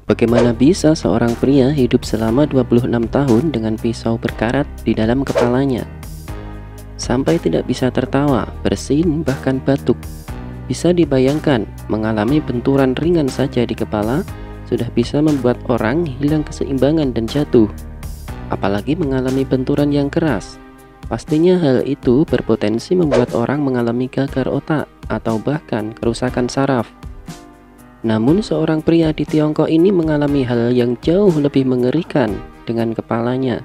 Bagaimana bisa seorang pria hidup selama 26 tahun dengan pisau berkarat di dalam kepalanya? Sampai tidak bisa tertawa, bersin, bahkan batuk. Bisa dibayangkan, mengalami benturan ringan saja di kepala sudah bisa membuat orang hilang keseimbangan dan jatuh. Apalagi mengalami benturan yang keras. Pastinya hal itu berpotensi membuat orang mengalami gagal otak atau bahkan kerusakan saraf. Namun seorang pria di Tiongkok ini mengalami hal yang jauh lebih mengerikan dengan kepalanya.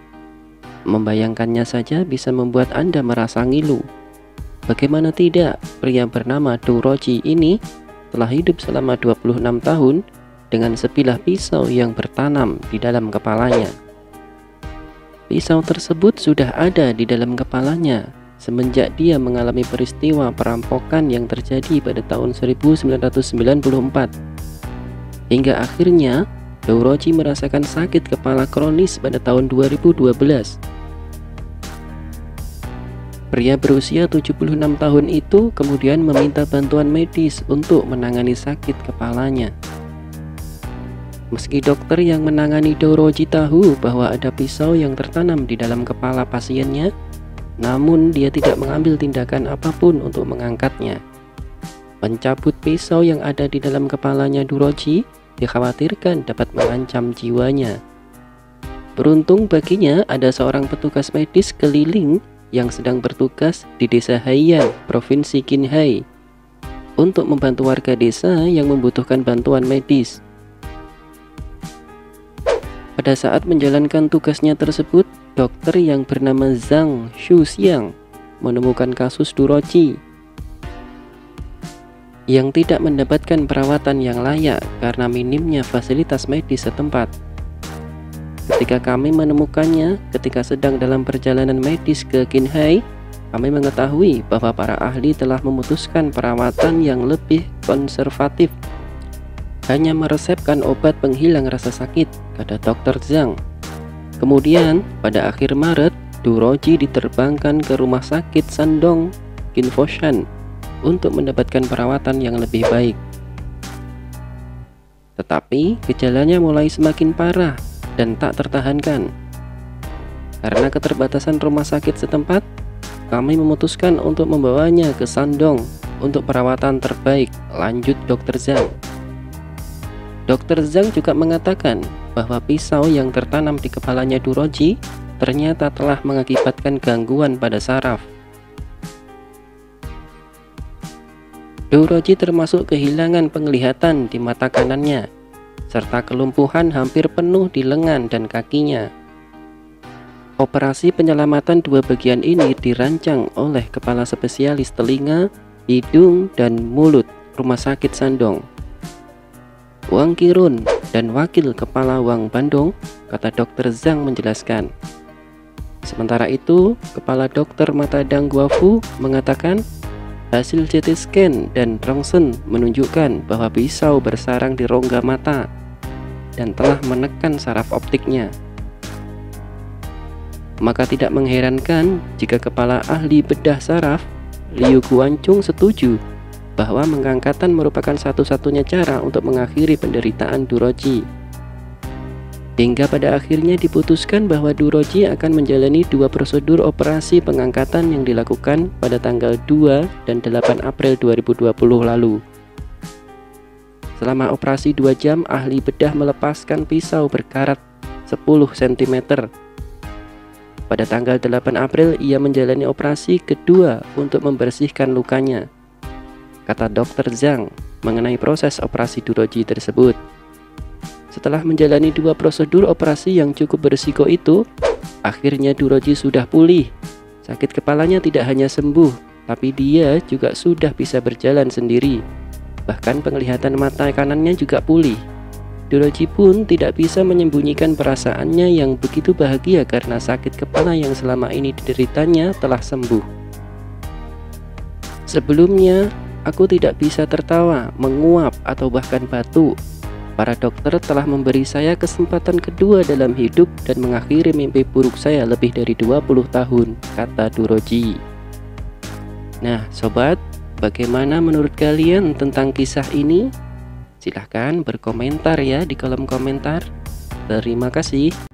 Membayangkannya saja bisa membuat Anda merasa ngilu. Bagaimana tidak, pria bernama Du Roji ini telah hidup selama 26 tahun dengan sebilah pisau yang bertanam di dalam kepalanya. Pisau tersebut sudah ada di dalam kepalanya semenjak dia mengalami peristiwa perampokan yang terjadi pada tahun 1994. Hingga akhirnya, Du Roji merasakan sakit kepala kronis pada tahun 2012. Pria berusia 76 tahun itu kemudian meminta bantuan medis untuk menangani sakit kepalanya. Meski dokter yang menangani Du Roji tahu bahwa ada pisau yang tertanam di dalam kepala pasiennya, namun dia tidak mengambil tindakan apapun untuk mengangkatnya. Mencabut pisau yang ada di dalam kepalanya Du Roji dikhawatirkan dapat mengancam jiwanya. Beruntung baginya ada seorang petugas medis keliling yang sedang bertugas di desa Haiyan, Provinsi Qinghai, untuk membantu warga desa yang membutuhkan bantuan medis. Pada saat menjalankan tugasnya tersebut, dokter yang bernama Zhang Shuxiang menemukan kasus Du Roji yang tidak mendapatkan perawatan yang layak karena minimnya fasilitas medis setempat. Ketika kami menemukannya ketika sedang dalam perjalanan medis ke Qinghai, kami mengetahui bahwa para ahli telah memutuskan perawatan yang lebih konservatif, hanya meresepkan obat penghilang rasa sakit, kata Dr. Zhang. Kemudian, pada akhir Maret, Du Roji diterbangkan ke rumah sakit Shandong Kinfoshan untuk mendapatkan perawatan yang lebih baik. Tetapi, gejalanya mulai semakin parah dan tak tertahankan. Karena keterbatasan rumah sakit setempat, kami memutuskan untuk membawanya ke Shandong untuk perawatan terbaik, lanjut Dr. Zhang. Dr. Zhang juga mengatakan bahwa pisau yang tertanam di kepalanya Du Roji ternyata telah mengakibatkan gangguan pada saraf. Du Roji termasuk kehilangan penglihatan di mata kanannya, serta kelumpuhan hampir penuh di lengan dan kakinya. Operasi penyelamatan dua bagian ini dirancang oleh kepala spesialis telinga, hidung, dan mulut Rumah Sakit Shandong, Wang Qirun, dan wakil kepala Wang Bandong, kata Dr. Zhang menjelaskan. Sementara itu, kepala dokter mata Dang Guofu mengatakan hasil CT scan dan rongsen menunjukkan bahwa pisau bersarang di rongga mata dan telah menekan saraf optiknya. Maka tidak mengherankan jika kepala ahli bedah saraf Liu Guanchong setuju bahwa pengangkatan merupakan satu-satunya cara untuk mengakhiri penderitaan Du Roji. Hingga pada akhirnya diputuskan bahwa Du Roji akan menjalani dua prosedur operasi pengangkatan yang dilakukan pada tanggal 2 dan 8 April 2020 lalu. Selama operasi 2 jam, ahli bedah melepaskan pisau berkarat 10 cm. Pada tanggal 8 April, ia menjalani operasi kedua untuk membersihkan lukanya, kata Dr. Zhang mengenai proses operasi Du Roji tersebut. Setelah menjalani dua prosedur operasi yang cukup berisiko itu, akhirnya Du Roji sudah pulih. Sakit kepalanya tidak hanya sembuh, tapi dia juga sudah bisa berjalan sendiri. Bahkan penglihatan mata kanannya juga pulih. Du Roji pun tidak bisa menyembunyikan perasaannya yang begitu bahagia karena sakit kepala yang selama ini dideritanya telah sembuh. Sebelumnya, aku tidak bisa tertawa, menguap, atau bahkan batuk. Para dokter telah memberi saya kesempatan kedua dalam hidup dan mengakhiri mimpi buruk saya lebih dari 20 tahun, kata Du Roji. Nah, sobat, bagaimana menurut kalian tentang kisah ini? Silahkan berkomentar ya di kolom komentar. Terima kasih.